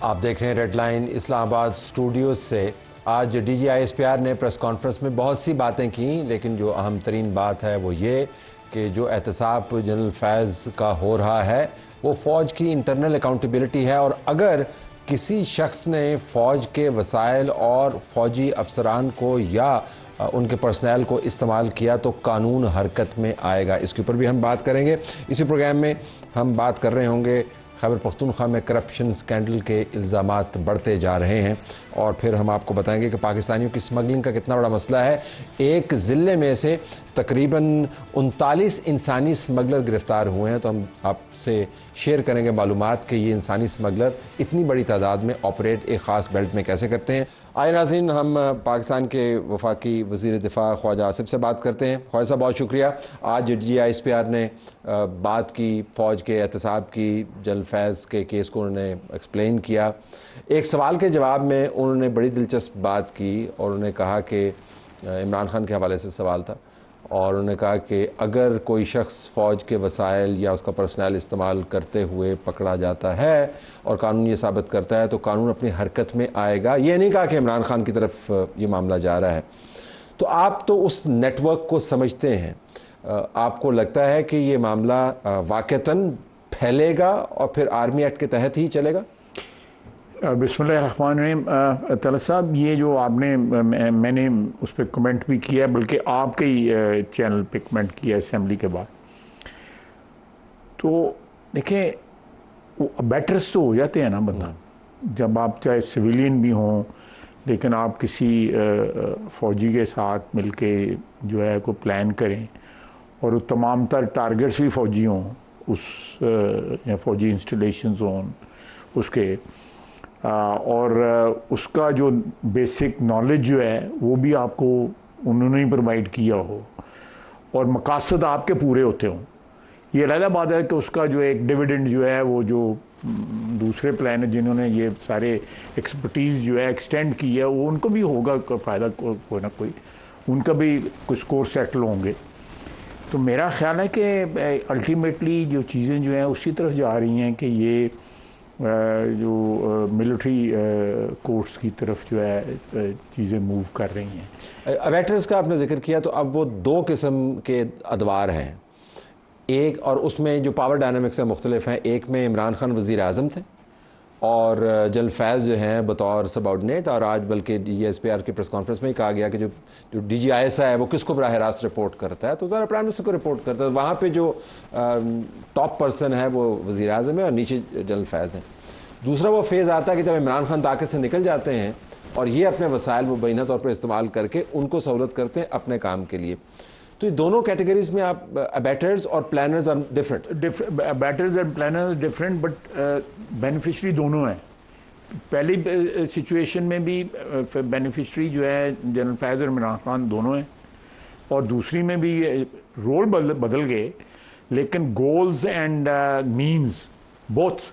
आप देख रहे हैं रेड लाइन इस्लामाबाद स्टूडियो से। आज DGISPR ने प्रेस कॉन्फ्रेंस में बहुत सी बातें की, लेकिन जो अहम तरीन बात है वो ये कि जो एहतसाब जनरल फैज़ का हो रहा है वो फ़ौज की इंटरनल अकाउंटेबिलिटी है, और अगर किसी शख्स ने फ़ौज के वसाइल और फ़ौजी अफसरान को या उनके पर्सनल को इस्तेमाल किया तो कानून हरकत में आएगा। इसके ऊपर भी हम बात करेंगे। इसी प्रोग्राम में हम बात कर रहे होंगे खैबर पख्तूनख्वा में करप्शन स्कैंडल के इल्ज़ामात बढ़ते जा रहे हैं, और फिर हम आपको बताएंगे कि पाकिस्तानियों की स्मगलिंग का कितना बड़ा मसला है। एक ज़िले में से तकरीबन 39 इंसानी स्मगलर गिरफ्तार हुए हैं, तो हम आपसे शेयर करेंगे मालूमात कि ये इंसानी स्मगलर इतनी बड़ी तादाद में ऑपरेट एक ख़ास बेल्ट में कैसे करते हैं। आए नाज़रीन, हम पाकिस्तान के वफाकी वज़ीर दिफ़ा ख्वाजा आसिफ से बात करते हैं। ख्वाजा साहब, बहुत शुक्रिया। आज DGISPR ने बात की फ़ौज के एहतसाब की, जनरल फैज़ के केस को उन्होंने एक्सप्लेन किया। एक सवाल के जवाब में उन्होंने बड़ी दिलचस्प बात की, और उन्होंने कहा कि इमरान खान के हवाले से सवाल था, और उन्होंने कहा कि अगर कोई शख्स फ़ौज के वसाइल या उसका पर्सनल इस्तेमाल करते हुए पकड़ा जाता है और कानून ये साबित करता है तो कानून अपनी हरकत में आएगा। ये नहीं कहा कि इमरान खान की तरफ ये मामला जा रहा है। तो आप तो उस नेटवर्क को समझते हैं, आपको लगता है कि ये मामला वाक़तन फैलेगा और फिर आर्मी एक्ट के तहत ही चलेगा? बिस्मिल्लाहिर्रहमानिर्रहीम। तलत साहब, ये जो आपने मैंने उस पर कमेंट भी किया, बल्कि आपके ही चैनल पे कमेंट किया असेंबली के बाद। तो देखें, वो अबैटर्स तो हो जाते हैं ना बंदा, जब आप चाहे सिविलियन भी हों, लेकिन आप किसी फ़ौजी के साथ मिलके जो है कोई प्लान करें और तमाम तर टारगेट्स भी फ़ौजी हों, उस या फ़ौजी इंस्टॉलेशंस हों उसके, और उसका जो बेसिक नॉलेज जो है वो भी आपको उन्होंने ही प्रोवाइड किया हो और मकासद आपके पूरे होते हों। ये अलग बात है कि उसका जो एक डिविडेंड जो है वो जो दूसरे प्लान जिन्होंने ये सारे एक्सपर्टीज़ जो है एक्सटेंड की है वो उनको भी होगा फ़ायदा कोई ना कोई, उनका भी कुछ स्कोर सेटल होंगे। तो मेरा ख्याल है कि अल्टीमेटली जो चीज़ें जो हैं उसी तरफ जा रही हैं कि ये जो मिलिट्री कोर्ट्स की तरफ जो है चीज़ें मूव कर रही हैं। अबैटर्स का आपने जिक्र किया, तो अब वो दो किस्म के अदवार हैं, एक और उसमें जो पावर डायनामिक्स हैं मुख्तलिफ हैं। एक में इमरान खान वज़ीर आज़म थे और जनरल फैज़ जो हैं बतौर सबऑर्डिनेट, और आज बल्कि DGISPR की प्रेस कॉन्फ्रेंस में ही कहा गया कि जो DGIS है वो किसको बराह रास्त रिपोर्ट करता है, तो ज़रा प्राइम मिनिस्टर को रिपोर्ट करता है। वहाँ पे जो टॉप पर्सन है वो वज़ीर आज़म है और नीचे जनरल फैज़ हैं। दूसरा वो फेज़ आता है कि जब इमरान खान ताकत से निकल जाते हैं और ये अपने वसाइल मुबैना तौर पर इस्तेमाल करके उनको सहूलत करते हैं अपने काम के लिए। तो ये दोनों कैटेगरीज में आप अबैटर्स और planners are different. Abettors and planners different, but beneficiary दोनों हैं। पहली सिचुएशन में भी बेनिफिशरी जो है जनरल फैज़ और इमरान खान दोनों हैं, और दूसरी में भी रोल बदल गए, लेकिन गोल्स एंड मीन्स बोथ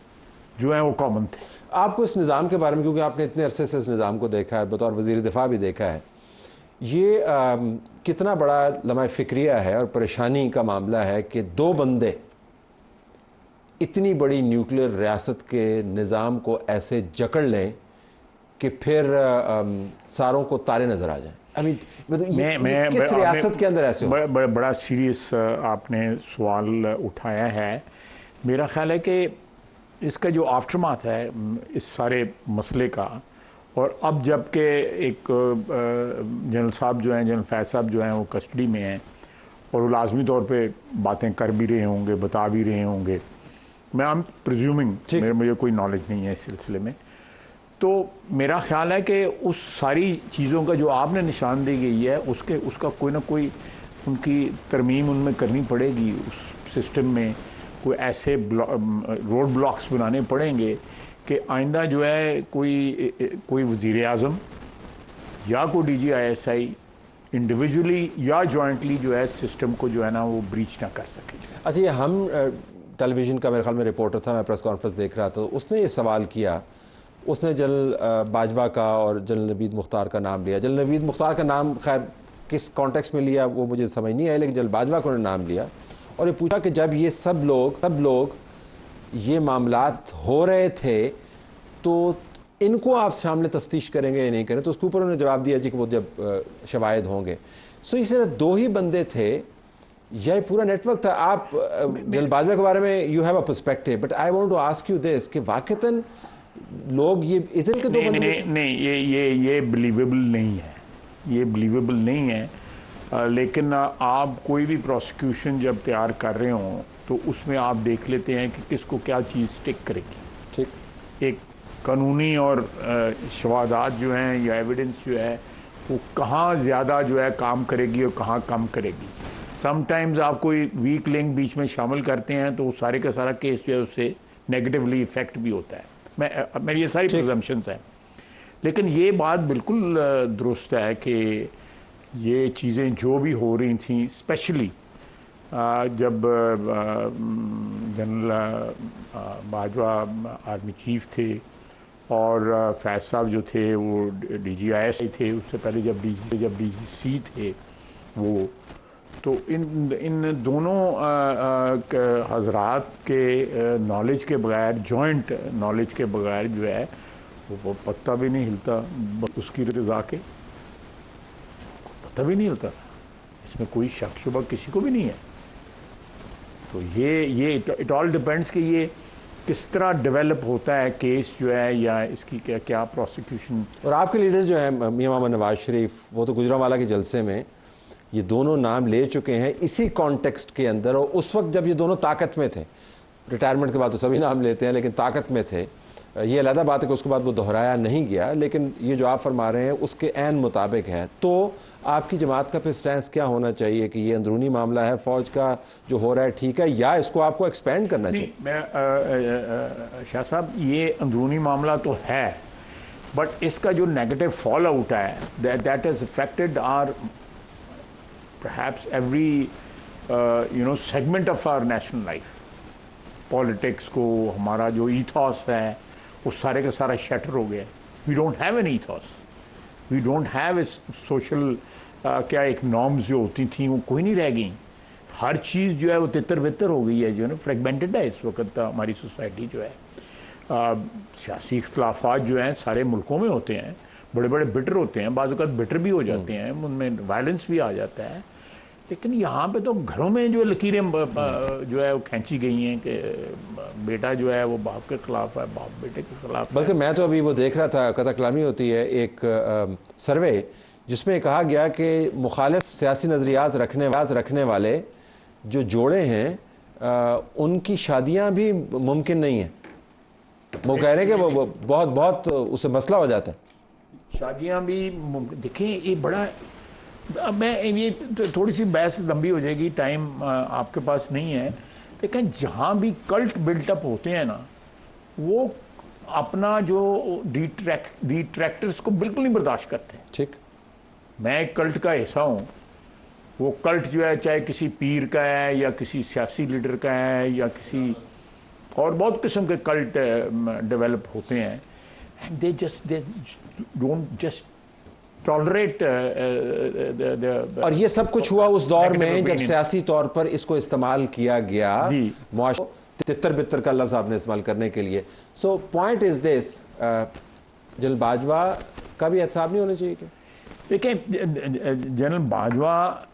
जो हैं वो कॉमन थे। आपको इस निज़ाम के बारे में, क्योंकि आपने इतने अरसे से इस निज़ाम को देखा है, बतौर वज़ीर दिफा भी देखा है, ये कितना बड़ा लम्हा फ़िक्रिया है और परेशानी का मामला है कि दो बंदे इतनी बड़ी न्यूक्लियर रियासत के निज़ाम को ऐसे जकड़ लें कि फिर सारों को तारे नज़र आ जाएं। मतलब किस रियासत के अंदर ऐसे हो? बड़ा सीरियस आपने सवाल उठाया है। मेरा ख्याल है कि इसका जो आफ्टरमाथ है इस सारे मसले का, और अब जबकि एक जनरल साहब जो हैं, जनरल फैज़ साहब जो हैं वो कस्टडी में हैं और वो लाजमी तौर पे बातें कर भी रहे होंगे, बता भी रहे होंगे, मैं आई एम प्रिज्यूमिंग, मुझे कोई नॉलेज नहीं है इस सिलसिले में। तो मेरा ख्याल है कि उस सारी चीज़ों का जो आपने निशानदेही गई है उसका कोई ना कोई उनकी तरमीम उनमें करनी पड़ेगी। उस सिस्टम में कोई ऐसे रोड ब्लॉक्स बनाने पड़ेंगे कि आइंदा जो है कोई वज़ीर आज़म या कोई DGISI इंडिविजुअली या जॉइंटली जो है सिस्टम को जो है ना वो ब्रीच ना कर सके। अच्छा, ये हम टेलीविज़न का मेरे ख्याल में रिपोर्टर था, मैं प्रेस कॉन्फ्रेंस देख रहा था, उसने ये सवाल किया, उसने जनरल बाजवा का और जनरल नवीद मुख्तार का नाम लिया। जनरल नवीद मुख्तार का नाम खैर किस कॉन्टेक्स्ट में लिया वो मुझे समझ नहीं आया, लेकिन जनरल बाजवा को उन्होंने नाम लिया और ये पूछा कि जब ये सब लोग ये मामलात हो रहे थे तो इनको आप सामने तफ्तीश करेंगे या नहीं करें? तो उसके ऊपर उन्होंने जवाब दिया जी कि वो जब शवाहिद होंगे। सो ये सिर्फ 2 ही बंदे थे या ये पूरा नेटवर्क था? आप जनरल बाजवा के बारे में you have a perspective, but I want to ask you this कि वाकईतन लोग ये इजन के 2 बंदे थे? नहीं, ये बिलीवेबल नहीं है, ये बिलीवेबल नहीं है। लेकिन आप कोई भी प्रोसिक्यूशन जब तैयार कर रहे हो तो उसमें आप देख लेते हैं कि किसको क्या चीज़ स्टिक करेगी। ठीक। एक कानूनी और शवादात जो हैं या एविडेंस जो है वो कहाँ ज़्यादा जो है काम करेगी और कहाँ कम करेगी। समटाइम्स आप कोई वीक लिंक बीच में शामिल करते हैं तो सारे का सारा केस जो है उससे नेगेटिवली इफेक्ट भी होता है। मेरी ये सारी प्रिजम्पशंस हैं, लेकिन ये बात बिल्कुल दुरुस्त है कि ये चीज़ें जो भी हो रही थी, स्पेशली जब जनरल बाजवा आर्मी चीफ थे और फैज साहब जो थे वो DGIS थे, उससे पहले जब DGC थे वो, तो इन दोनों हजरात के नॉलेज के बगैर, जॉइंट नॉलेज के बगैर जो है वो पत्ता भी नहीं हिलता, उसकी रज़ा के पत्ता भी नहीं हिलता। इसमें कोई शक शुबा किसी को भी नहीं है। तो ये इट ऑल डिपेंड्स कि ये किस तरह डेवलप होता है केस जो है, या इसकी क्या क्या प्रोसिक्यूशन। और आपके लीडर जो है मियां मोहम्मद नवाज शरीफ, वो तो गुजरांवाला के जलसे में ये दोनों नाम ले चुके हैं इसी कॉन्टेक्स्ट के अंदर, और उस वक्त जब ये दोनों ताकत में थे, रिटायरमेंट के बाद तो सभी नाम लेते हैं लेकिन ताकत में थे, ये अलग बात है कि उसके बाद वो दोहराया नहीं गया, लेकिन ये जो आप फरमा रहे हैं उसके ऐन मुताबिक है। तो आपकी जमात का फिर स्टैंस क्या होना चाहिए कि ये अंदरूनी मामला है फ़ौज का जो हो रहा है, ठीक है, या इसको आपको एक्सपेंड करना चाहिए? मैं शाह साहब, ये अंदरूनी मामला तो है, बट इसका जो नेगेटिव फॉल आउट है that has affected our perhaps every segment of our national life. Politics को, हमारा जो ईथॉस है वो सारे का सारा शटर हो गया। We don't have an ethos, we don't have a social क्या एक नॉर्म्स जो होती थी वो कोई नहीं रह गई। हर चीज़ जो है वो तितर बितर हो गई है, जो है ना, फ्रेगमेंटेड है इस वक्त हमारी सोसाइटी जो है। सियासी इख्तलाफात जो हैं सारे मुल्कों में होते हैं, बड़े बड़े बिटर होते हैं, बाज़ औक़ात बिटर भी हो जाते हैं, उनमें वायलेंस भी आ जाता है, लेकिन यहाँ पे तो घरों में जो लकीरें जो है वो खींची गई हैं कि बेटा जो है वो बाप के ख़िलाफ़ है, बाप बेटे के ख़िलाफ़ है। बल्कि मैं तो अभी वो देख रहा था, कथा कलामी होती है एक सर्वे जिसमें कहा गया कि मुखालिफ सियासी नज़रियात रखने वाले जो जोड़े हैं उनकी शादियाँ भी मुमकिन नहीं हैं। वो कह रहे हैं कि वो बहुत उससे मसला हो जाता है। शादियाँ भी देखें, ये बड़ा, मैं ये थोड़ी सी बहस लंबी हो जाएगी, टाइम आपके पास नहीं है, लेकिन जहाँ भी कल्ट बिल्टअप होते हैं ना, वो अपना जो डिट्रैक्टर्स को बिल्कुल नहीं बर्दाश्त करते। ठीक, मैं एक कल्ट का हिस्सा हूँ। वो कल्ट जो है चाहे किसी पीर का है या किसी सियासी लीडर का है या किसी और बहुत किस्म के कल्ट डेवलप होते हैं, and they don't just tolerate. और ये सब कुछ हुआ उस दौर में जब सियासी तौर पर इसको इस्तेमाल किया गया, तितर बितर का लफ्ज़ आपने इस्तेमाल करने के लिए। So point is this, general Bajwa का भी एहतसाब नहीं होना चाहिए क्या? देखिए, जनरल बाजवा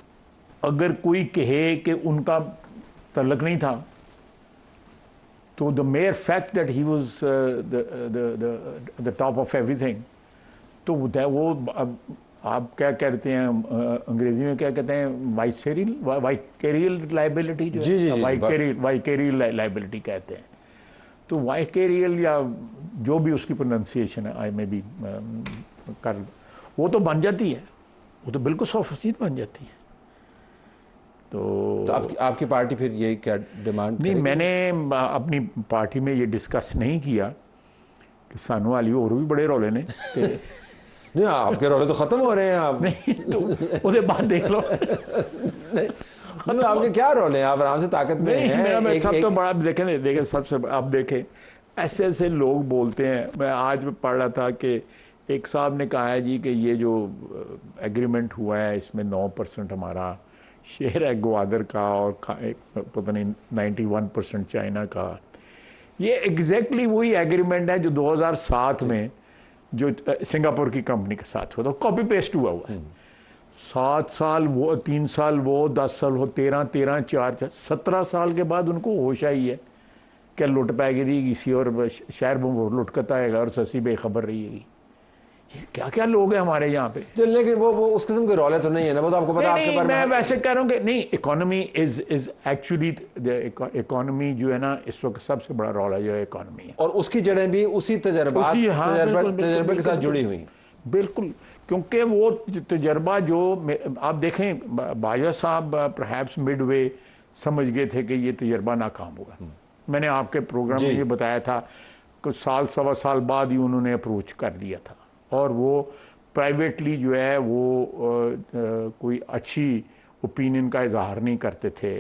अगर कोई कहे कि उनका तल्लक नहीं था, तो the mayor fact that he was the top of everything, तो वो आप क्या कहते हैं अंग्रेजी में क्या कहते हैं, वाइकेरियल लाइबिलिटी, जो वाइकेरियल लाइबिलिटी कहते हैं। तो वाइकेरियल या जो भी उसकी प्रोनाउंसिएशन है, आई में भी कर, वो तो बन जाती है, वो तो बिल्कुल 100% बन जाती है। तो आपकी पार्टी फिर ये क्या डिमांड? नहीं, मैंने अपनी पार्टी में ये डिस्कस नहीं किया कि सानू वाली और भी बड़े रोले ने नहीं, आपके रोले तो खत्म हो रहे हैं। आप नहीं, तो उसके बाद देख लो। नहीं, आपके क्या रोले हैं? आप आराम से ताकत में हैं। मेरा सब तो बड़ा देखें सबसे आप देखें, ऐसे ऐसे लोग बोलते हैं। मैं आज पढ़ रहा था कि एक साहब ने कहा है जी कि ये जो एग्रीमेंट हुआ है इसमें 9% हमारा शेयर है ग्वादर का और पता नहीं 91% चाइना का। ये एग्जैक्टली वही एग्रीमेंट है जो 2007 में जो सिंगापुर की कंपनी के साथ हुआ था, कॉपी पेस्ट हुआ है। 7 साल वो, 3 साल वो, 10 साल वो, 13 4 17 साल के बाद उनको होश आई है क्या लुट पाएगी किसी और शहर में लुटकता आएगा और ससी बेखबर रही ये क्या क्या लोग हैं हमारे यहाँ पे। लेकिन वो उस किस्म के रौले तो नहीं है ना, वो तो आपको पता है आपके बारे में। मैं वैसे कह रहा हूँ कि नहीं, इकोनॉमी इज एक्चुअली, इकोनॉमी जो है ना इस वक्त सबसे बड़ा रौला जो है इकोनॉमी है, और उसकी जड़ें भी उसी तजर्बे के साथ जुड़ी हुई। बिल्कुल, क्योंकि वो तजर्बा जो आप देखें, बाजा साहब परहैप्स मिडवे समझ गए थे कि ये तजर्बा नाकाम होगा। मैंने आपके प्रोग्राम में ये बताया था कि साल सवा साल बाद ही उन्होंने अप्रोच कर लिया था, और वो प्राइवेटली जो है वो कोई अच्छी ओपिनियन का इजहार नहीं करते थे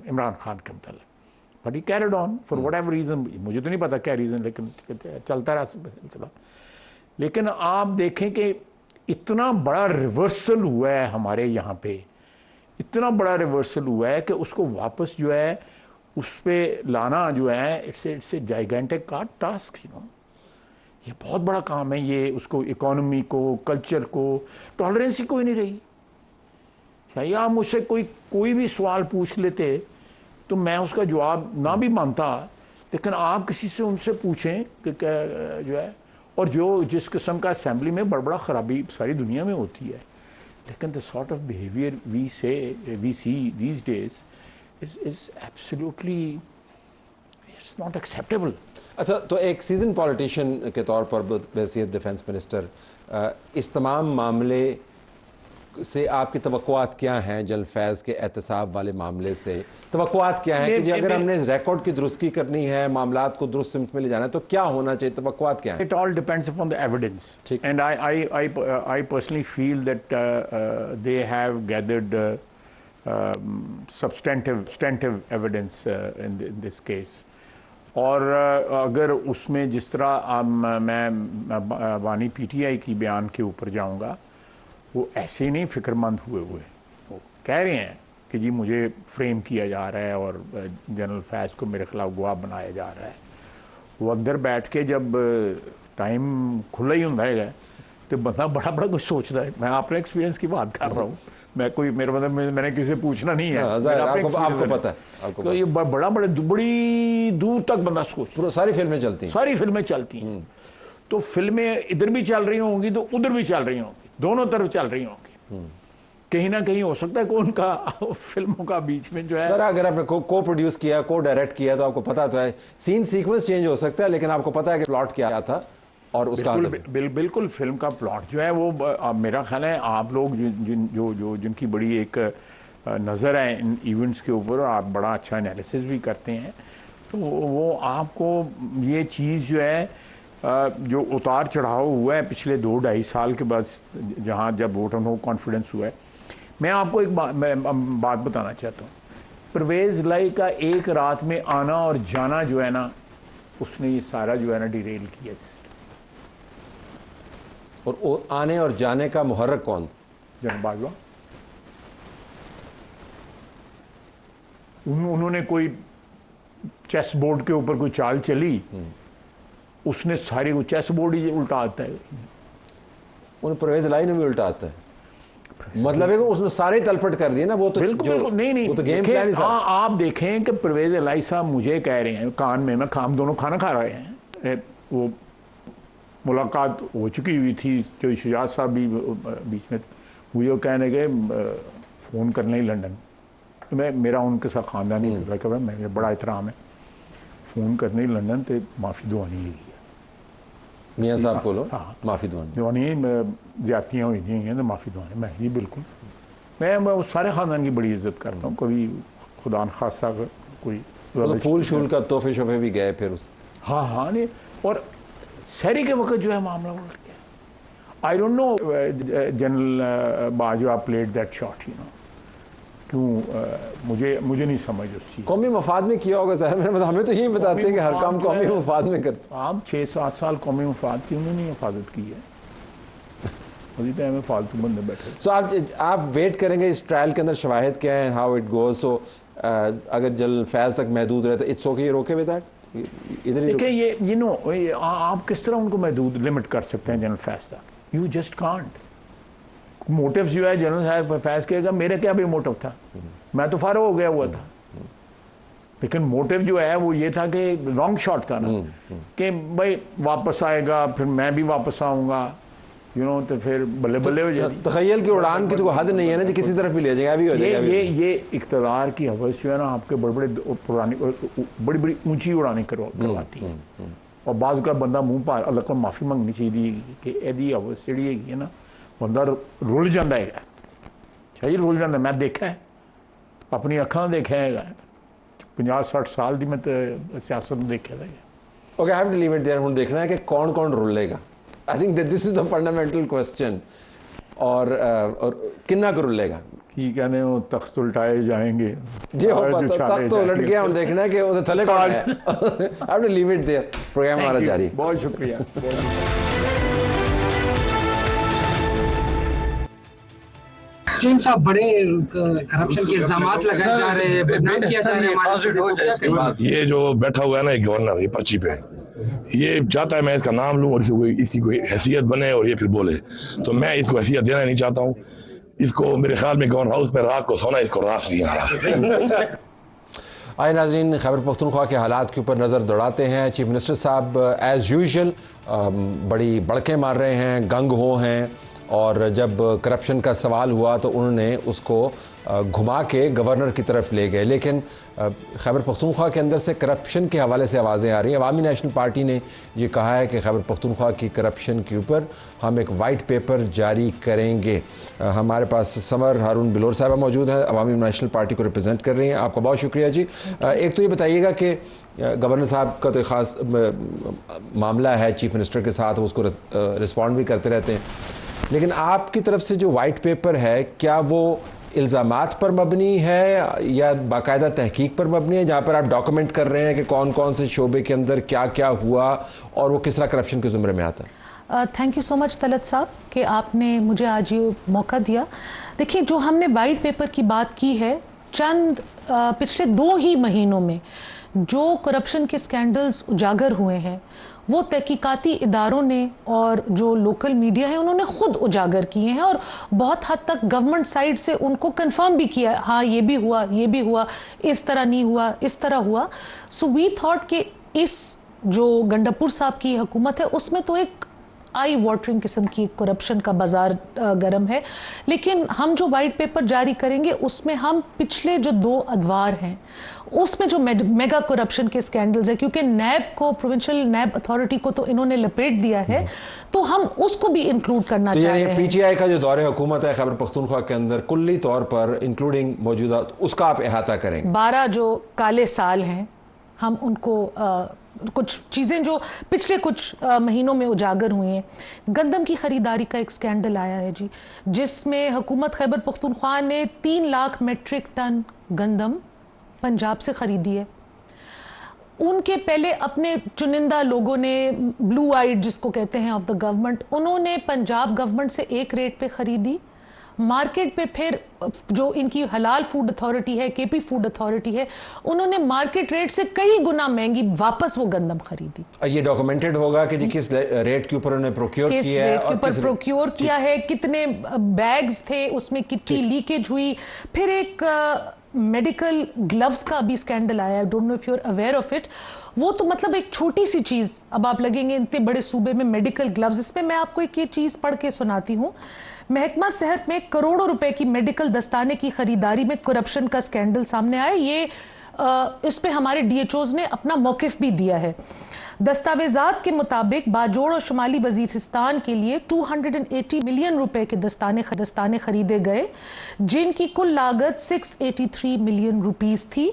इमरान खान के मतलब, but he carried on for what ever reason, मुझे तो नहीं पता क्या रीज़न, लेकिन चलता रहा सिलसिला। लेकिन आप देखें कि इतना बड़ा रिवर्सल हुआ है हमारे यहाँ पे, इतना बड़ा रिवर्सल हुआ है कि उसको वापस जो है उस पर लाना जो है इट्स ए जाइगेंटिक का टास्क, यू नो, ये बहुत बड़ा काम है ये। उसको इकोनॉमी को, कल्चर को, टॉलरेंस ही कोई नहीं रही। शायद आप मुझसे कोई भी सवाल पूछ लेते तो मैं उसका जवाब ना भी मानता, लेकिन आप किसी से उनसे पूछें कि क्या जो है, और जो जिस किस्म का असेंबली में बड़ा खराबी सारी दुनिया में होती है, लेकिन the sort of behaviour we see these days is absolutely it's not acceptable. अच्छा, तो एक सीजन पॉलिटिशियन के तौर पर बहैसियत डिफेंस मिनिस्टर, इस तमाम मामले से आपकी तवक्कुआत क्या हैं? जनरल फैज़ के एहतसाब वाले मामले से तवक्कुआत क्या है कि जी अगर हमने इस रिकॉर्ड की दुरुस्ती करनी है, मामलात को दुरुस्त सिमत में ले जाना है, तो क्या होना चाहिए? तवक्कुआत क्या है? It all depends upon the evidence, and I personally feel that they have gathered substantive evidence in this case। और अगर उसमें जिस तरह मैं वानी पीटीआई की बयान के ऊपर जाऊंगा, वो ऐसे ही नहीं फिक्रमंद हुए वो कह रहे हैं कि जी मुझे फ्रेम किया जा रहा है और जनरल फैज़ को मेरे खिलाफ गवाह बनाया जा रहा है। वो अंदर बैठ के जब टाइम खुला ही होता है तो बंदा बड़ा कुछ सोचता है। मैं अपने एक्सपीरियंस की बात कर रहा हूँ, मैं कोई मेरे मतलब मैंने किसी से पूछना नहीं है, आपको पता है तो ये बड़ी दूर तक बंदा सोचता। सारी फिल्में चलती हैं, तो फिल्में इधर भी चल रही होंगी तो उधर भी चल रही होंगी, दोनों तरफ चल रही होंगी। कहीं ना कहीं हो सकता है कि उनका फिल्मों का बीच में जो है, अगर आपने को प्रोड्यूस किया, को डायरेक्ट किया, तो आपको पता तो है सीन सीक्वेंस चेंज हो सकता है, लेकिन आपको पता है कि प्लॉट क्या था और उसका बिल्कुल फिल्म का प्लॉट जो है वो मेरा ख्याल है आप लोग जिनकी बड़ी एक नज़र है इन इवेंट्स के ऊपर, और आप बड़ा अच्छा एनालिसिस भी करते हैं, तो वो आपको ये चीज़ जो है जो उतार चढ़ाव हुआ है पिछले 2-2.5 साल के बाद, जब वोट ऑन होप कॉन्फिडेंस हुआ है, मैं आपको एक बात बताना चाहता हूँ। परवेज़ इलाही का एक रात में आना और जाना जो है ना, उसने ये सारा जो है ना डिरेल किया सिस्टम। और आने और जाने का मुहर्रक कौन? जनरल बाजवा। उन्होंने कोई चेस बोर्ड के ऊपर कोई चाल चली, उसने सारी वो चेस बोर्ड ही उल्टा आता है। उन परवेज़ इलाही ने भी उल्टा आता है, मतलब है कि उसने सारे तलपट कर दिए ना। वो तो बिल्कुल नहीं, वो तो गेम प्लान ही सारा। आप देखें कि परवेज़ इलाही साहब मुझे कह रहे हैं कान में, मैं हम दोनों खाना खा रहे हैं, वो मुलाकात हो चुकी हुई थी, जो शुजात साहब भी बीच में मुझे कहने गए फ़ोन करने ही लंदन, तो मेरा उनके साथ ख़ानदानी मैं बड़ा एहतराम है, फ़ोन करने ही लंदन तो माफ़ी दुआनी ली है मियाँ साहब को लो। हाँ, माफ़ी दुआनी ज़्यादतियाँ हुई हैं तो माफ़ी दुआनी। मैं जी बिल्कुल, मैं उस सारे ख़ानदान की बड़ी इज़्ज़त करता हूँ, कभी खुदा न खासा कोई फूल शूल का तोहफे शोफे भी गए फिर उस। हाँ नहीं, और शहरी के वक्त जो है मामला उलट गया। आई don't no general Bajwa played that shot, you know, क्यों मुझे नहीं समझ उस चीज़। कौमी मफाद में किया होगा ज़ाहिर, हमें तो यही बताते हैं कि हर काम कौमी मफाद में करते। आप 6-7 साल कौमी मफाद की उन्होंने हिफाजत की है, अभी तो हमें फालतू बंदे बैठे। सो आप वेट करेंगे इस ट्रायल के अंदर शवाहिद क्या है, हाउ इट गोज। सो अगर जनरल फैज़ तक महदूद रहता, it's okay, you okay with that? इधर ही देखिए ये आप किस तरह उनको महदूद लिमिट कर सकते हैं जनरल फैज़ तक? You just can't. मोटिव जो है जनरल फैज़ कहेगा मेरा क्या भी मोटिव था, मैं तो फारो हो गया हुआ था, लेकिन मोटिव जो है वो ये था कि लॉन्ग शॉट था ना, कि भाई वापस आएगा, फिर मैं भी वापस आऊँगा, तो फिर बल्ले बल्ले हो जाएगी। तखय्युल की उड़ान की तो हद नहीं है ना जी, किसी तरफ भी ले जाएगा, अभी हो जाएगा। ये इक़्तिदार की हवस जो है ना आपके बड़ी बड़ी ऊंची उड़ानें करवाती है, और बाज़ का बंदा मुँह पर अल्लाह को माफ़ी मंगनी चाहिए कि एदी हवस जी है ना, बंदा रुल जाता है, शायद रुल जाता। मैं देखा है, अपनी अखां देखा है, 50-60 साल की मैं सियासत में देखा था। Okay, I have to leave it there. हुण देखना है कि कौन कौन रुलेगा। I think that this is the fundamental question. और किन्ना को रुलेगा की कहने वो तख्त उल्टाए जाएंगे जी, हो तख्त तो उलट गया, हम देखना है कि वो थले कौन है। I have to leave it there. Programme हमारा जारी। बहुत शुक्रिया। सीएम साहब, बड़े करप्शन के इल्जामात लगाए जा रहे हैं, बदनाम किया जा रहा है। ये जो बैठा हुआ है ना गवर्नर, ये पर्ची पे ये चाहता है मैं इसका नाम लूं और इसकी कोई हैसियत बने और ये फिर बोले, तो मैं इसको हैसियत देना नहीं चाहता हूँ। इसको मेरे ख्याल में गवर्नर हाउस पे रात को सोना इसको रास नहीं आया। आए नाज़रीन, खैबर पख्तूनख्वा के हालात के ऊपर नज़र दौड़ाते हैं। चीफ मिनिस्टर साहब एज़ यूजुअल बड़ी बड़के मार रहे हैं, गंग हो हैं, और जब करप्शन का सवाल हुआ तो उन्होंने उसको घुमा के गवर्नर की तरफ ले गए। लेकिन खैबर पख्तूनख्वा के अंदर से करप्शन के हवाले से आवाज़ें आ रही हैं। अवामी नेशनल पार्टी ने ये कहा है कि खैबर पख्तूनख्वा की करप्शन के ऊपर हम एक वाइट पेपर जारी करेंगे। हमारे पास समर हारून बिलोर साहबा मौजूद हैं, अवामी नेशनल पार्टी को रिप्रेजेंट कर रही हैं। आपका बहुत शुक्रिया जी। एक तो ये बताइएगा कि गवर्नर साहब का तो ख़ास मामला है चीफ मिनिस्टर के साथ, उसको रिस्पॉन्ड भी करते रहते हैं, लेकिन आपकी तरफ से जो वाइट पेपर है, क्या वो इल्ज़ामात पर मबनी है या बाकायदा तहकीक पर मबनी है, जहाँ पर आप डॉक्यूमेंट कर रहे हैं कि कौन कौन से शोबे के अंदर क्या क्या हुआ और वो किस तरह करप्शन के ज़ुमरे में आता है? Thank you so much Talat साहब कि आपने मुझे आज ये मौका दिया। देखिए, जो हमने वाइट पेपर की बात की है, चंद पिछले 2 ही महीनों में जो करप्शन के स्कैंडल्स उजागर हुए हैं, वो तहकीकाती इदारों ने और जो लोकल मीडिया है उन्होंने खुद उजागर किए हैं, और बहुत हद तक गवर्नमेंट साइड से उनको कंफर्म भी किया, हाँ ये भी हुआ, ये भी हुआ, इस तरह नहीं हुआ, इस तरह हुआ। सो वी थॉट कि इस जो गंडापुर साहब की हुकूमत है उसमें तो एक आई वाटरिंग किस्म की करप्शन का बाजार गर्म है, लेकिन हम जो वाइट पेपर जारी करेंगे उसमें हम पिछले जो 2 अदवार हैं उसमें जो मेगा करप्शन के स्कैंडल्स है, क्योंकि नैब को, प्रोविंशियल नैब अथॉरिटी को तो इन्होंने लपेट दिया है, तो हम उसको भी इंक्लूड करना चाह रहे हैं। पीटीआई का जो दौरे हुकूमत है खैबर पख्तूनख्वा के अंदर कुल्ली तौर पर इंक्लूडिंग मौजूदा, उसका आप अहाता करेंगे। 12 जो काले साल हैं, हम उनको कुछ चीज़ें जो पिछले कुछ महीनों में उजागर हुई हैं। गंदम की ख़रीदारी का एक स्कैंडल आया है जी, जिसमें हुकूमत खैबर पख्तूनख्वा ने 3 लाख मेट्रिक टन गंदम पंजाब से ख़रीदी है। उनके पहले अपने चुनिंदा लोगों ने, ब्लू आइड जिसको कहते हैं ऑफ द गवर्नमेंट, उन्होंने पंजाब गवर्नमेंट से एक रेट पे ख़रीदी, मार्केट पे फिर जो इनकी हलाल फूड अथॉरिटी है, केपी फूड अथॉरिटी है, उन्होंने मार्केट रेट से कई गुना महंगी वापस वो गंदम खरीदी। ये डॉक्यूमेंटेड होगा कि जी किस रेट के ऊपर उन्होंने प्रोक्योर किया है, और किस प्रोक्योर किया है, कितने बैग्स थे, उसमें कितनी लीकेज हुई। फिर एक मेडिकल ग्लव्स का भी स्कैंडल आया, I don't know if you are aware of it. वो तो मतलब एक छोटी सी चीज़, अब आप लगेंगे इतने बड़े सूबे में मेडिकल ग्लव्स। इसमें मैं आपको एक ये चीज़ पढ़ के सुनाती हूँ। महकमा सेहत में करोड़ों रुपए की मेडिकल दस्ताने की खरीदारी में करप्शन का स्कैंडल सामने आया। ये इस पे हमारे डीएचओज ने अपना मौकिफ भी दिया है। दस्तावेजात के मुताबिक बाजोड़ और शुमाली वजीरिस्तान के लिए 280 मिलियन रुपए के दस्ताने खरीदे गए, जिनकी कुल लागत 683 मिलियन रुपीस थी।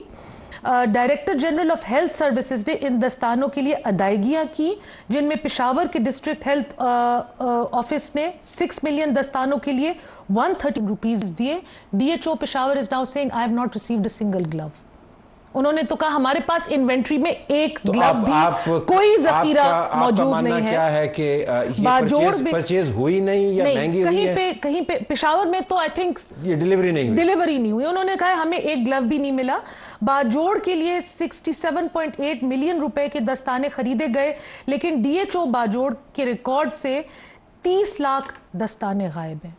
Director general of health services ने इन दस्तानों के लिए अदायगियां की, जिनमें पेशावर के डिस्ट्रिक्ट हेल्थ ऑफिस ने 6 मिलियन दस्तानों के लिए 130 रुपीस दिए। DHO Peshawar is now saying I have not received a single glove. उन्होंने तो कहा हमारे पास इन्वेंट्री में एक तो ग्लव भी कोई जखीरा मौजूद नहीं है। क्या है कि ये परचेज हुई नहीं या महंगी हुई है? कहीं पे पेशावर में तो आई थिंक ये डिलीवरी नहीं हुई। उन्होंने कहा हमें एक ग्लव भी नहीं मिला। बाजोड़ के लिए 67.8 मिलियन रुपए के दस्ताने खरीदे गए, लेकिन डीएचओ बाजोड़ के रिकॉर्ड से 30 लाख दस्ताने गायब हैं।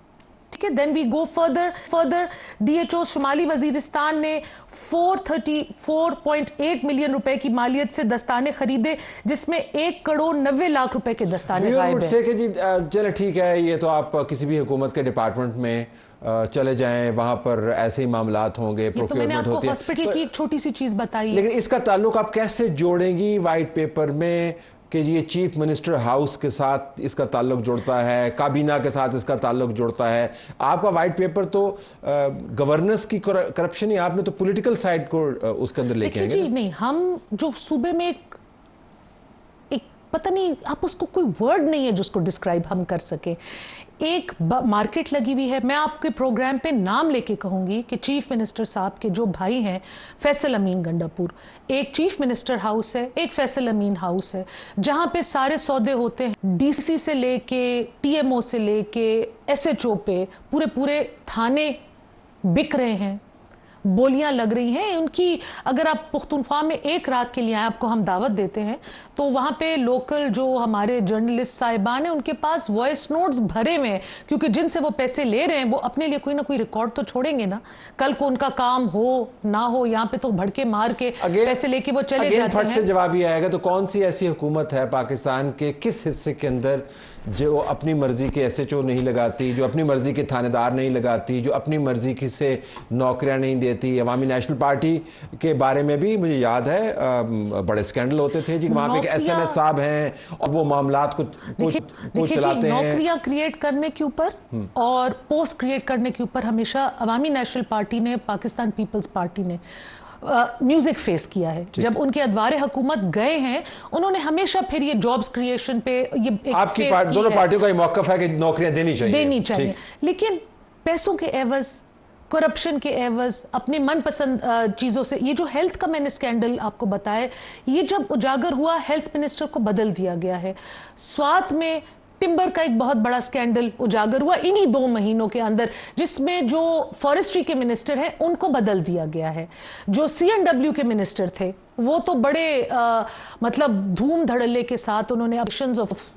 ठीक है, then we go further DHO शुमाली वजीरिस्तान ने 434.8 मिलियन रुपए की मालियत से दस्ताने खरीदे, जिसमें 1 करोड़ 90 लाख रुपए के दस्ताने गायब हैं। कि जी चलो ठीक है, ये तो आप किसी भी हुकूमत के डिपार्टमेंट में चले जाएं, वहां पर ऐसे ही मामलात होंगे, प्रोक्योरमेंट होती है। हॉस्पिटल की एक छोटी सी चीज बताई, लेकिन इसका ताल्लुक आप कैसे जोड़ेंगी वाइट पेपर में कि ये चीफ मिनिस्टर हाउस के साथ इसका ताल्लुक जुड़ता है, काबीना के साथ इसका ताल्लुक जुड़ता है? आपका वाइट पेपर तो गवर्नेंस की करप्शन ही, आपने तो पॉलिटिकल साइड को उसके अंदर लेके आएंगे जी। नहीं, हम जो सूबे में एक पता नहीं, आप उसको कोई वर्ड नहीं है जिसको डिस्क्राइब हम कर सके, एक मार्केट लगी हुई है। मैं आपके प्रोग्राम पे नाम लेके कहूंगी कि चीफ मिनिस्टर साहब के जो भाई हैं फैसल अमीन गंडापुर, एक चीफ मिनिस्टर हाउस है, एक फैसल अमीन हाउस है, जहां पे सारे सौदे होते हैं, डीसी से लेके टीएमओ से लेके एसएचओ पे पूरे थाने बिक रहे हैं, बोलियां लग रही हैं उनकी। अगर आप पुख्तूनख्वा में एक रात के लिए आए, आपको हम दावत देते हैं, तो वहाँ पे लोकल जो हमारे जर्नलिस्ट साहिबान हैं उनके पास वॉइस नोट्स भरे हुए हैं, क्योंकि जिनसे वो पैसे ले रहे हैं वो अपने लिए कोई ना कोई रिकॉर्ड तो छोड़ेंगे ना, कल को उनका काम हो ना हो। यहाँ पे तो भड़के मार के पैसे लेके वो चले जाते हैं। से जवाब ये आएगा, तो कौन सी ऐसी हुकूमत है पाकिस्तान के किस हिस्से के अंदर जो अपनी मर्जी के एसएचओ नहीं लगाती, जो अपनी मर्जी के थानेदार नहीं लगाती, जो अपनी मर्जी की से नौकरियां नहीं देती? अवामी नेशनल पार्टी के बारे में भी मुझे याद है बड़े स्कैंडल होते थे जी, वहां पे एसएमएस साहब हैं और वो मामलात को चलाते हैं। नौकरियां क्रिएट करने के ऊपर और पोस्ट क्रिएट करने के ऊपर हमेशा अवामी नेशनल पार्टी ने, पाकिस्तान पीपल्स पार्टी ने म्यूजिक फेस किया है। जब उनके अदवारे हुकूमत गए हैं, उन्होंने हमेशा फिर ये जॉब्स क्रिएशन पे ये आपकी दोनों पार्टियों का ये मौक़िफ़ है कि नौकरियां देनी चाहिए, लेकिन पैसों के एवज, करप्शन के एवज, अपने मनपसंद चीज़ों से। ये जो हेल्थ का मैंने स्कैंडल आपको बताया, ये जब उजागर हुआ, हेल्थ मिनिस्टर को बदल दिया गया है। स्वात में टिम्बर का एक बहुत बड़ा स्कैंडल उजागर हुआ इन्हीं 2 महीनों के अंदर, जिसमें जो फॉरेस्ट्री के मिनिस्टर हैं उनको बदल दिया गया है। जो सीएनडब्ल्यू के मिनिस्टर थे वो तो बड़े मतलब धूम धड़ल्ले के साथ उन्होंने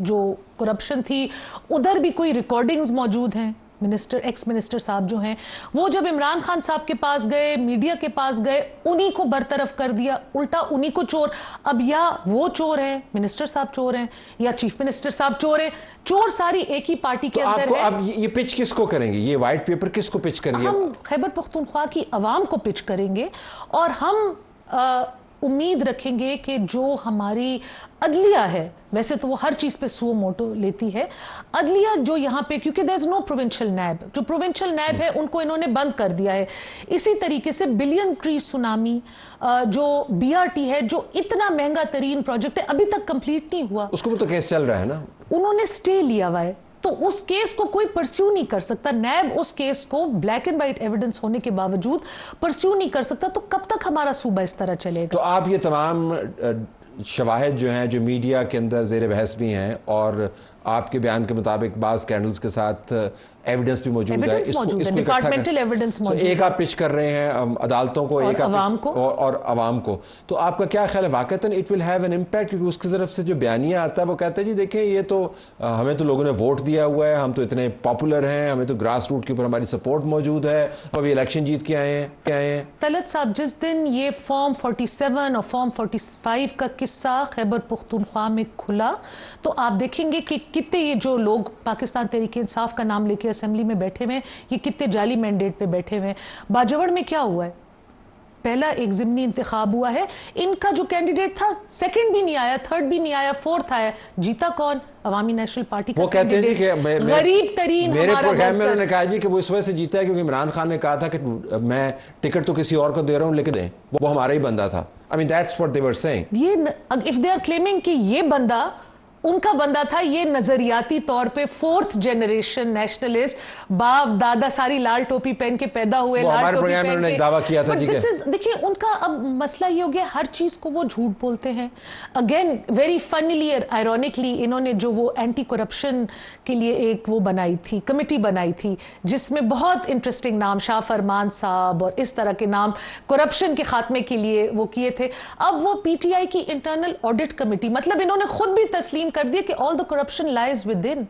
जो करप्शन थी, उधर भी कोई रिकॉर्डिंग्स मौजूद हैं। एक्स मिनिस्टर साहब जो हैं, वो जब इमरान खान साहब के पास गए, मीडिया के पास गए, उन्हीं को बरतरफ कर दिया, उल्टा उन्हीं को चोर। अब या वो चोर हैं, मिनिस्टर साहब चोर हैं, या चीफ मिनिस्टर साहब चोर हैं, चोर सारी एक ही पार्टी के अंदर है। अब ये पिच किसको करेंगे, ये व्हाइट पेपर किसको पिच करेंगे? हम खैबर पख्तूनख्वा की आवाम को पिच करेंगे, और हम उम्मीद रखेंगे कि जो हमारी अदलिया है, वैसे तो वो हर चीज़ पे सुओ मोटो लेती है, अदलिया जो यहाँ पे, क्योंकि देयर इज नो प्रोविंशियल नैब, जो प्रोविंशियल नैब है उनको इन्होंने बंद कर दिया है। इसी तरीके से बिलियन ट्री सुनामी जो बीआरटी है, जो इतना महंगा तरीन प्रोजेक्ट है, अभी तक कंप्लीट नहीं हुआ, उसको भी तो केस चल रहा है ना, उन्होंने स्टे लिया हुआ है, तो उस केस को कोई परस्यू नहीं कर सकता। नैब उस केस को ब्लैक एंड व्हाइट एविडेंस होने के बावजूद परस्यू नहीं कर सकता, तो कब तक हमारा सूबा इस तरह चलेगा? तो आप ये तमाम शवाहिद जो हैं, जो मीडिया के अंदर ज़ेर बहस भी हैं, और आपके बयान के मुताबिक बाज़ स्कैंडल्स के साथ एविडेंस भी मौजूद है, इसको डिपार्टमेंटल एविडेंस मौजूद है। एक आप पिच कर रहे हैं अदालतों को, एक आवाम को, और आवाम को, तो आपका क्या ख्याल है? वाकईतन it will have an impact, क्योंकि उसकी तरफ से जो बयानिया आता है वो कहते हैं जी देखें, ये तो हमें तो लोगों ने वोट दिया हुआ है, हम तो इतने पॉपुलर हैं, हमें तो ग्रास रूट के ऊपर हमारी सपोर्ट मौजूद है, अभी इलेक्शन जीत के आए हैं। तलत साहब, जिस दिन ये फॉर्म 47 और फॉर्म 45 का किस्सा खैबर पख्तूनख्वा में खुला, तो आप देखेंगे कि कितने ये जो लोग पाकिस्तान तहरीक इंसाफ का नाम लेके असेंबली में बैठे हुए हैं, ये कितने जाली मैंडेट पे बैठे हुए हैं। बाजवड़ में क्या हुआ है? पहला एक ज़िमनी इंतखाब हुआ है, इनका जो कैंडिडेट था सेकंड भी नहीं आया, थर्ड भी नहीं आया, फोर्थ आया, जीता कौन? अवामी नेशनल पार्टी का। वो कहते हैं कि गरीब तरीन, मेरे प्रोग्राम में उन्होंने कहा जी कि वो इस वजह से जीता है क्योंकि इमरान खान ने कहा था कि मैं टिकट तो किसी और को दे रहा हूं, लेकिन वो हमारा ही बंदा था। I mean that's what they were saying. ये if they are claiming कि ये बंदा उनका बंदा था। ये नजरियाती तौर पे 4th जनरेशन नेशनलिस्ट, बाप दादा सारी लाल टोपी पहन के पैदा हुए, लाल हमारे टोपी प्रोग्राम में पहन उन्होंने के। एक दावा किया था, But ठीक this है। is, देखिए उनका अब मसला ये हो गया, हर चीज को वो झूठ बोलते हैं। अगेन वेरी फनीली आयरॉनिकली इन्होंने जो वो एंटी करप्शन के लिए एक वो बनाई थी, कमेटी बनाई थी, जिसमें बहुत इंटरेस्टिंग नाम शाह फरमान साहब और इस तरह के नाम करप्शन के खात्मे के लिए वो किए थे। अब वो पीटीआई की इंटरनल ऑडिट कमेटी, मतलब इन्होंने खुद भी तस्लीम कर दिया कि all the corruption lies with in,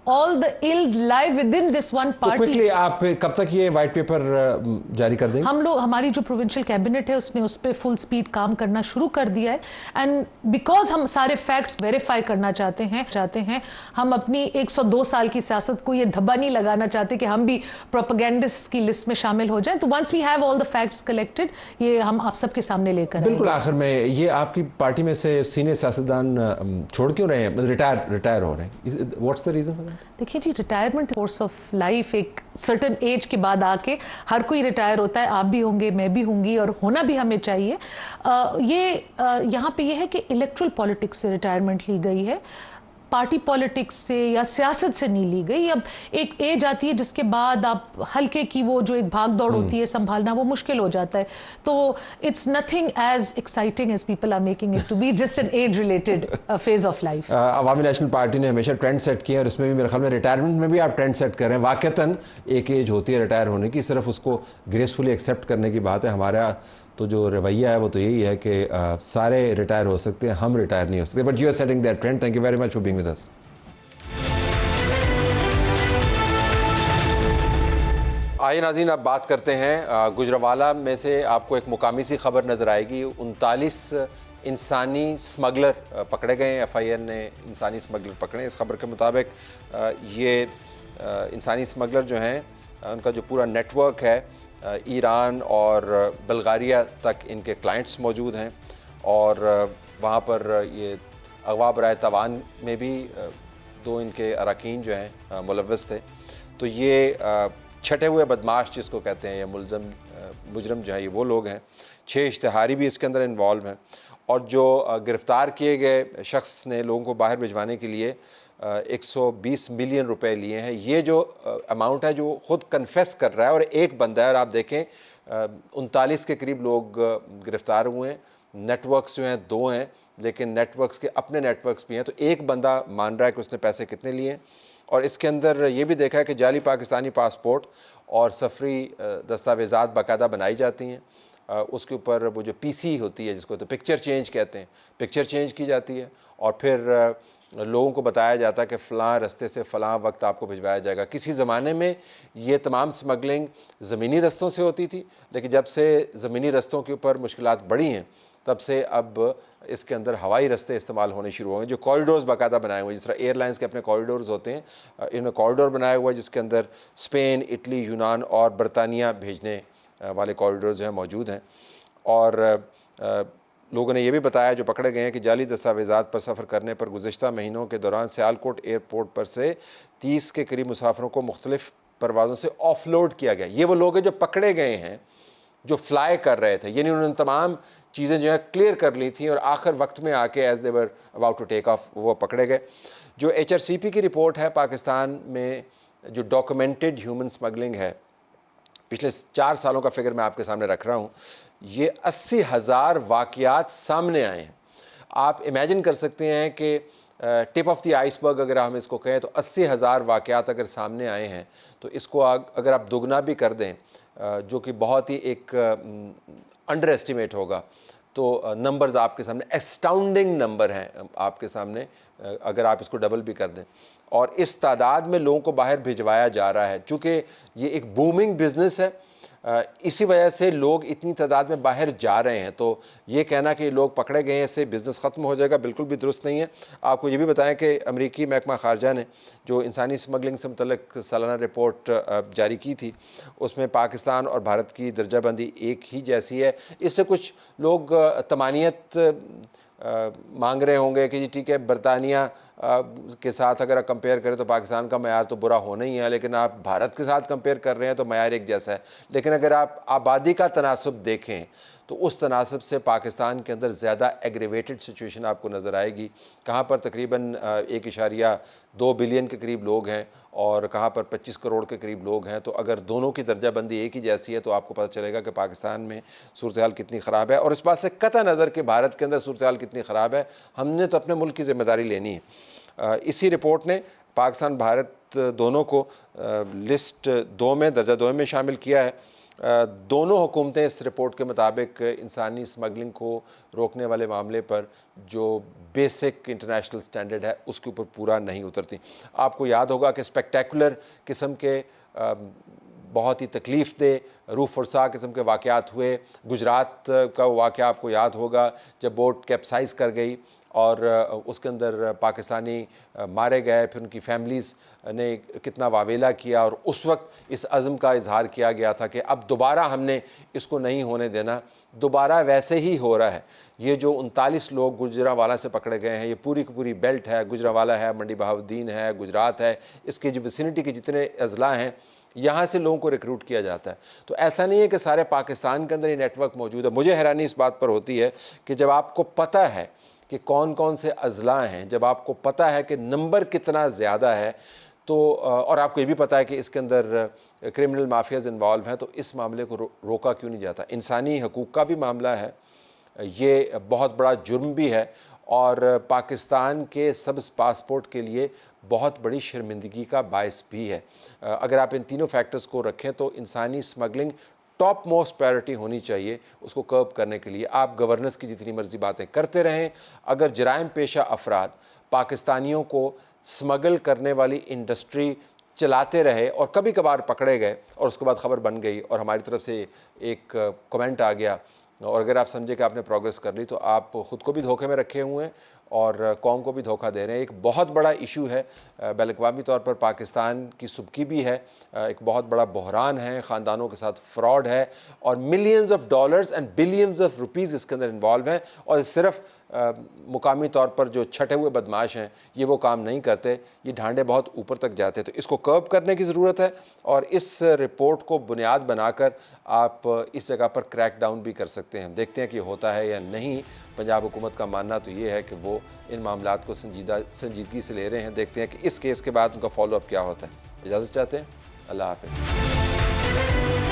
all the ills lie within this one तो party। क्विकली आप फिर कब तक ये व्हाइट पेपर जारी कर देंगे? हम लोग, हमारी जो प्रोविंशियल कैबिनेट है उसने उस पर फुल स्पीड काम करना शुरू कर दिया है। एंड बिकॉज हम सारे फैक्ट्स वेरीफाई करना चाहते हैं, हम अपनी 102 साल की सियासत को ये धब्बा नहीं लगाना चाहते कि हम भी प्रोपेगेंडिस्ट की लिस्ट में शामिल हो जाएं। तो once we have all the facts collected, ये हम आप सबके सामने लेकर बिल्कुल। आएंगे। आखिर में ये आपकी पार्टी में से सीनियर सियासतदान छोड़ क्यों रहे हैं, रिटायर हो रहे हैं? What's the reason for that? देखिए जी, रिटायरमेंट कोर्स ऑफ लाइफ, एक सर्टेन एज के बाद आके हर कोई रिटायर होता है। आप भी होंगे, मैं भी होंगी, और होना भी हमें चाहिए। यहाँ पे ये है कि इलेक्ट्रल पॉलिटिक्स से रिटायरमेंट ली गई है, पार्टी पॉलिटिक्स से या सियासत से नहीं ली गई। अब एक एज आती है जिसके बाद आप हल्के की वो जो एक भाग दौड़ होती है संभालना, वो मुश्किल हो जाता है। तो it's nothing as exciting as people are making it to be, just an age related phase of life. Awami national party ने हमेशा ट्रेंड सेट किया और इसमें भी मेरे ख्याल में रिटायरमेंट में भी आप ट्रेंड सेट कर रहे हैं। वाकईतन एक एज होती है रिटायर होने की, सिर्फ उसको ग्रेसफुली एक्सेप्ट करने की बात है। हमारा तो जो रवैया है वो तो यही है कि सारे रिटायर हो सकते हैं, हम रिटायर नहीं हो सकते। But you are setting that trend. Thank you very much for being with us. आइए नाज़रीन, अब बात करते हैं गुजरावाला में से आपको एक मुकामी सी खबर नज़र आएगी। 39 इंसानी स्मगलर पकड़े गए हैं। FIR ने इंसानी स्मगलर पकड़े। इस खबर के मुताबिक ये इंसानी स्मगलर जो हैं, उनका जो पूरा नेटवर्क है, ईरान और बल्गारिया तक इनके क्लाइंट्स मौजूद हैं। और वहाँ पर ये अगवा बराए तवान में भी 2 इनके अरकान जो हैं मुलव्वस थे। तो ये छटे हुए बदमाश जिसको कहते हैं, या मुजरम जो है, ये वो लोग हैं। 6 इश्तिहारी भी इसके अंदर इन्वॉल्व हैं। और जो गिरफ़्तार किए गए शख्स ने लोगों को बाहर भिजवाने के लिए 120 मिलियन रुपए लिए हैं। ये जो अमाउंट है जो ख़ुद कन्फेस कर रहा है, और एक बंदा है। और आप देखें 39 के करीब लोग गिरफ़्तार हुए हैं। नेटवर्क्स जो हैं 2 हैं, लेकिन नेटवर्क्स के अपने नेटवर्क्स भी हैं। तो एक बंदा मान रहा है कि उसने पैसे कितने लिए हैं। और इसके अंदर ये भी देखा है कि जाली पाकिस्तानी पासपोर्ट और सफरी दस्तावेज़ात बाकायदा बनाई जाती हैं। उसके ऊपर वो जो PC होती है, जिसको तो पिक्चर चेंज कहते हैं, पिक्चर चेंज की जाती है। और फिर लोगों को बताया जाता है कि फ़लाँ रस्ते से फ़लाँ वक्त आपको भिजवाया जाएगा। किसी ज़माने में ये तमाम स्मगलिंग ज़मीनी रस्तों से होती थी, लेकिन जब से ज़मीनी रस्तों के ऊपर मुश्किलात बढ़ी हैं, तब से अब इसके अंदर हवाई रस्ते इस्तेमाल होने शुरू हो गए, जो कॉरिडोर्स बाकायदा बनाए हुए हैं। जिस तरह एयरलाइंस के अपने कॉरिडोर्स होते हैं, इन्होंने कॉरिडोर बनाया हुआ है जिसके अंदर स्पेन, इटली, यूनान और बरतानिया भेजने वाले कॉरिडोर जो हैं मौजूद हैं। और लोगों ने यह भी बताया, जो पकड़े गए हैं, कि जाली दस्तावेज़ात पर सफ़र करने पर गुज़िश्ता महीनों के दौरान सियालकोट एयरपोर्ट पर से 30 के करीब मुसाफिरों को मुख्तलिफ़ परवाज़ों से ऑफलोड किया गया। ये वो लोग हैं जो पकड़े गए हैं, जो फ्लाई कर रहे थे। यानी उन्होंने तमाम चीज़ें जो है क्लियर कर ली थी, और आखिर वक्त में आके as they were about to take off वो पकड़े गए। जो HRCP की रिपोर्ट है, पाकिस्तान में जो डॉक्यूमेंटेड ह्यूमन स्मगलिंग है, पिछले 4 सालों का फिगर मैं आपके सामने रख रहा हूँ, ये 80,000 वाक़यात सामने आए हैं। आप इमेजिन कर सकते हैं कि टिप ऑफ द आइसबर्ग अगर हम इसको कहें, तो 80,000 वाक़यात अगर सामने आए हैं, तो इसको अगर आप दुगना भी कर दें, जो कि बहुत ही एक अंडर एस्टिमेट होगा, तो नंबर्स आपके सामने एस्टाउंडिंग नंबर हैं आपके सामने, अगर आप इसको डबल भी कर दें। और इस तादाद में लोगों को बाहर भिजवाया जा रहा है। चूँकि ये एक बूमिंग बिजनेस है, इसी वजह से लोग इतनी तादाद में बाहर जा रहे हैं। तो ये कहना कि लोग पकड़े गए हैं, इससे बिज़नेस ख़त्म हो जाएगा, बिल्कुल भी दुरुस्त नहीं है। आपको ये भी बताएं कि अमरीकी महकमा ख़ारजा ने जो इंसानी स्मगलिंग से मुतल्लिक़ सालाना रिपोर्ट जारी की थी, उसमें पाकिस्तान और भारत की दर्जाबंदी एक ही जैसी है। इससे कुछ लोग तमानियत मांग रहे होंगे कि जी ठीक है, बरतानिया के साथ अगर आप कंपेयर करें तो पाकिस्तान का मयार तो बुरा होना ही है, लेकिन आप भारत के साथ कंपेयर कर रहे हैं तो मयार एक जैसा है। लेकिन अगर आप आबादी का तनासुब देखें तो उस तनासब से पाकिस्तान के अंदर ज़्यादा एग्रेवेटेड सिचुएशन आपको नज़र आएगी। कहाँ पर तकरीबन 1.2 बिलियन के करीब लोग हैं और कहाँ पर 25 करोड़ के करीब लोग हैं। तो अगर दोनों की दर्जाबंदी एक ही जैसी है तो आपको पता चलेगा कि पाकिस्तान में सूरत हाल कितनी ख़राब है। और इस बात से कतई नज़र कि भारत के अंदर सूरत हाल कितनी ख़राब है, हमने तो अपने मुल्क की ज़िम्मेदारी लेनी है। इसी रिपोर्ट ने पाकिस्तान भारत दोनों को लिस्ट 2 में, दर्जा 2 में शामिल किया है। दोनों हुकूमतें इस रिपोर्ट के मुताबिक इंसानी स्मगलिंग को रोकने वाले मामले पर जो बेसिक इंटरनेशनल स्टैंडर्ड है उसके ऊपर पूरा नहीं उतरती। आपको याद होगा कि स्पेक्टेकुलर किस्म के बहुत ही तकलीफ़ दे रूह फरसा किस्म के वाक़यात हुए। गुजरात का वाक़या आपको याद होगा जब बोट कैप्साइज़ कर गई और उसके अंदर पाकिस्तानी मारे गए, फिर उनकी फैमिलीज़ ने कितना वावेला किया और उस वक्त इस अज़्म का इजहार किया गया था कि अब दोबारा हमने इसको नहीं होने देना। दोबारा वैसे ही हो रहा है। ये जो 39 लोग गुजरांवाला से पकड़े गए हैं, ये पूरी की पूरी बेल्ट है, गुजरांवाला है, मंडी बहाउद्दीन है, गुजरात है, इसके जो विसिनिटी के जितने अजला हैं यहाँ से लोगों को रिक्रूट किया जाता है। तो ऐसा नहीं है कि सारे पाकिस्तान के अंदर ये नेटवर्क मौजूद है। मुझे हैरानी इस बात पर होती है कि जब आपको पता है कि कौन कौन से अजला हैं, जब आपको पता है कि नंबर कितना ज़्यादा है, तो और आपको ये भी पता है कि इसके अंदर क्रिमिनल माफियाज़ इन्वॉल्व हैं, तो इस मामले को रोका क्यों नहीं जाता। इंसानी हकूक़ का भी मामला है, ये बहुत बड़ा जुर्म भी है और पाकिस्तान के सब्ज़ पासपोर्ट के लिए बहुत बड़ी शर्मिंदगी का बायस भी है। अगर आप इन तीनों फैक्टर्स को रखें तो इंसानी स्मगलिंग टॉप मोस्ट प्रायोरिटी होनी चाहिए उसको कर्ब करने के लिए। आप गवर्नेंस की जितनी मर्जी बातें करते रहें, अगर जराइम पेशा अफराद पाकिस्तानियों को स्मगल करने वाली इंडस्ट्री चलाते रहे और कभी कभार पकड़े गए और उसके बाद ख़बर बन गई और हमारी तरफ से एक कमेंट आ गया और अगर आप समझे कि आपने प्रोग्रेस कर ली, तो आप ख़ुद को भी धोखे में रखे हुए हैं और कौम को भी धोखा दे रहे हैं। एक बहुत बड़ा इशू है, बैनुल-अक़वामी तौर पर पाकिस्तान की सुबकी भी है, एक बहुत बड़ा बहरान है, ख़ानदानों के साथ फ्रॉड है और millions of dollars and billions of rupees इसके अंदर इन्वॉल्व हैं। और सिर्फ मुकामी तौर पर जो छठे हुए बदमाश हैं ये वो काम नहीं करते, ये ढांडे बहुत ऊपर तक जाते हैं। तो इसको कर्ब करने की ज़रूरत है और इस रिपोर्ट को बुनियाद बनाकर आप इस जगह पर क्रैक डाउन भी कर सकते हैं। देखते हैं कि होता है या नहीं। पंजाब हुकूमत का मानना तो ये है कि वो इन मामलात को संजीदगी से ले रहे हैं। देखते हैं कि इस केस के बाद उनका फॉलोअप क्या होता है। इजाज़त चाहते हैं। अल्लाह हाफ़िज़।